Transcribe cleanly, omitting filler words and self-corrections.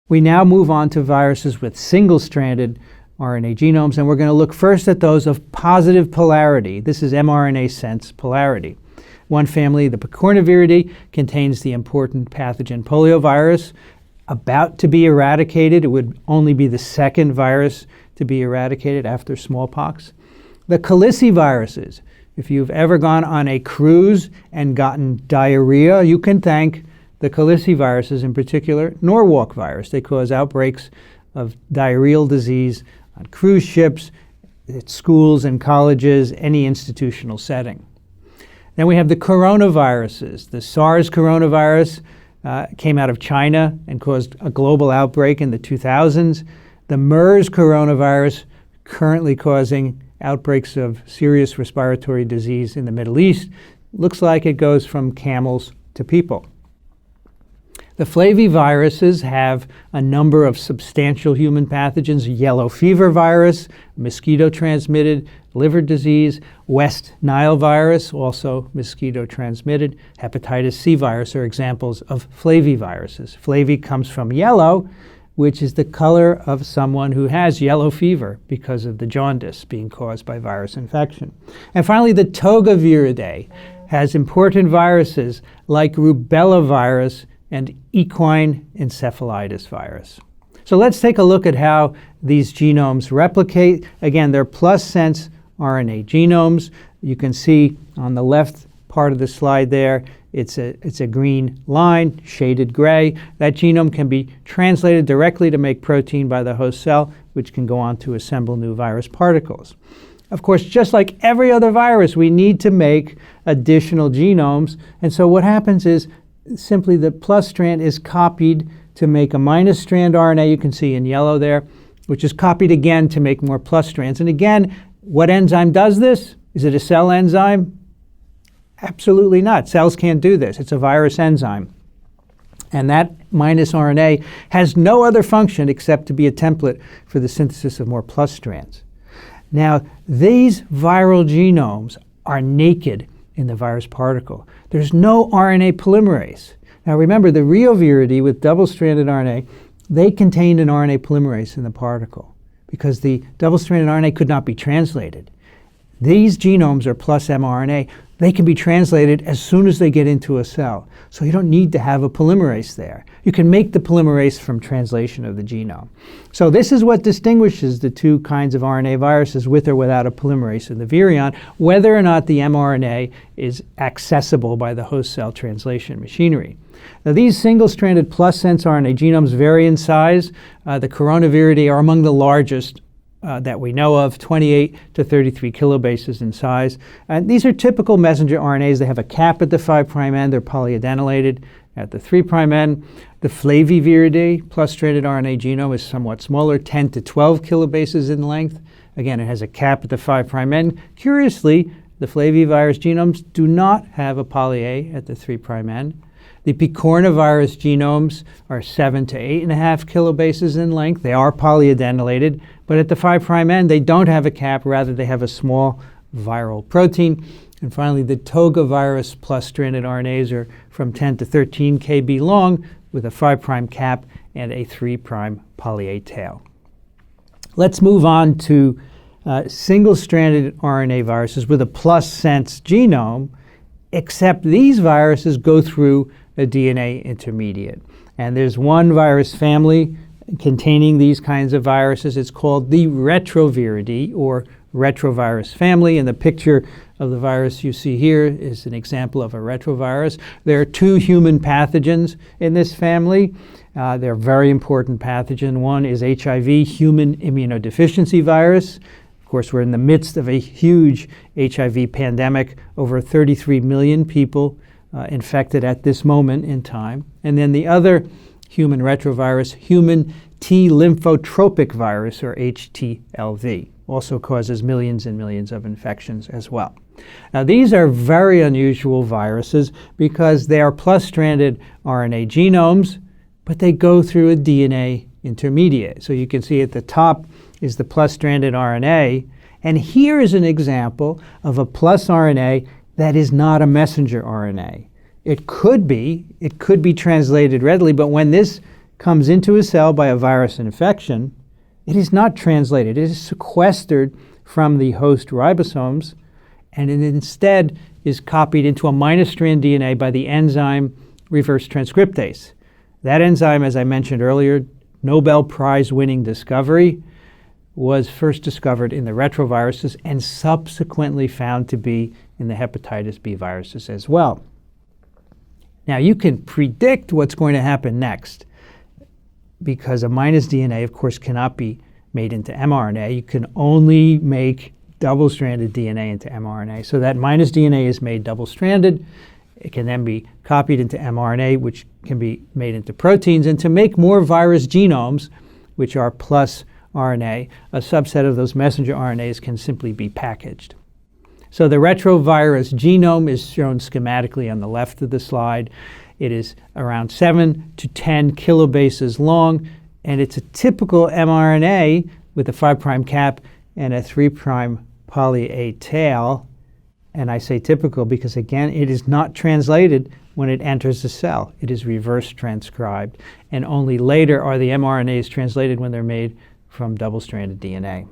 We now move on to viruses with single-stranded RNA genomes, and we're going to look first at those of positive polarity. This is mRNA sense polarity. One family, the Picornaviridae, contains the important pathogen poliovirus, about to be eradicated. It would only be the second virus to be eradicated after smallpox. The Caliciviridae. If you've ever gone on a cruise and gotten diarrhea, you can thank the Caliciviridae, in particular, Norwalk virus. They cause outbreaks of diarrheal disease on cruise ships, at schools and colleges, any institutional setting. Then we have the coronaviruses. The SARS coronavirus came out of China and caused a global outbreak in the 2000s. The MERS coronavirus currently causing outbreaks of serious respiratory disease in the Middle East. Looks like it goes from camels to people. The Flaviviruses have a number of substantial human pathogens: yellow fever virus, mosquito-transmitted liver disease, West Nile virus, also mosquito-transmitted, hepatitis C virus are examples of flaviviruses. Flavi comes from yellow, which is the color of someone who has yellow fever because of the jaundice being caused by virus infection. And finally, the Togaviridae has important viruses like rubella virus and equine encephalitis virus. So let's take a look at how these genomes replicate. Again, they're plus-sense RNA genomes. You can see on the left part of the slide there, it's a green line, shaded gray. That genome can be translated directly to make protein by the host cell, which can go on to assemble new virus particles. Of course, just like every other virus, we need to make additional genomes. And so what happens is simply the plus strand is copied to make a minus strand RNA, you can see in yellow there, which is copied again to make more plus strands. And again, what enzyme does this? Is it a cell enzyme? Absolutely not. Cells can't do this. It's a virus enzyme. And that minus RNA has no other function except to be a template for the synthesis of more plus strands. Now, these viral genomes are naked in the virus particle. There's no RNA polymerase. Now remember, the Reoviridae with double-stranded RNA, they contained an RNA polymerase in the particle because the double-stranded RNA could not be translated. These genomes are plus mRNA. They can be translated as soon as they get into a cell. So you don't need to have a polymerase there. You can make the polymerase from translation of the genome. So this is what distinguishes the two kinds of RNA viruses with or without a polymerase in the virion, whether or not the mRNA is accessible by the host cell translation machinery. Now these single-stranded plus-sense RNA genomes vary in size. The Coronaviridae are among the largest that we know of, 28 to 33 kilobases in size. And these are typical messenger RNAs. They have a cap at the 5' end. They're polyadenylated at the 3' end. The Flaviviridae plus-stranded RNA genome is somewhat smaller, 10 to 12 kilobases in length. Again, it has a cap at the 5' end. Curiously, the flavivirus genomes do not have a poly A at the 3' end. The Picornaviridae genomes are 7 to 8.5 kilobases in length. They are polyadenylated, but at the 5' end, they don't have a cap. Rather, they have a small viral protein. And finally, the Togavirus plus-stranded RNAs are from 10 to 13 kb long with a 5' cap and a 3' poly A tail. Let's move on to single-stranded RNA viruses with a plus-sense genome, except these viruses go through a DNA intermediate. And there's one virus family containing these kinds of viruses. It's called the Retroviridae, or retrovirus family. And the picture of the virus you see here is an example of a retrovirus. There are two human pathogens in this family. They're very important pathogen. One is HIV, human immunodeficiency virus. Of course, we're in the midst of a huge HIV pandemic, over 33 million people infected at this moment in time. And then the other human retrovirus, human T lymphotropic virus, or HTLV, also causes millions and millions of infections as well. Now, these are very unusual viruses because they are plus-stranded RNA genomes, but they go through a DNA intermediate. So you can see at the top is the plus-stranded RNA, and here is an example of a plus RNA that is not a messenger RNA. It could be translated readily, but when this comes into a cell by a virus infection, it is not translated. It is sequestered from the host ribosomes, and it instead is copied into a minus strand DNA by the enzyme reverse transcriptase. That enzyme, as I mentioned earlier, Nobel Prize-winning discovery, was first discovered in the retroviruses and subsequently found to be in the hepatitis B viruses as well. Now, you can predict what's going to happen next because a minus DNA, of course, cannot be made into mRNA. You can only make double-stranded DNA into mRNA. So that minus DNA is made double-stranded. It can then be copied into mRNA, which can be made into proteins. And to make more virus genomes, which are PlusRNA, a subset of those messenger RNAs can simply be packaged. So the retrovirus genome is shown schematically on the left of the slide. It is around 7 to 10 kilobases long, and it's a typical mRNA with a 5' cap and a 3' poly A tail. And I say typical because, again, it is not translated when it enters the cell. It is reverse transcribed. And only later are the mRNAs translated when they're made from double-stranded DNA.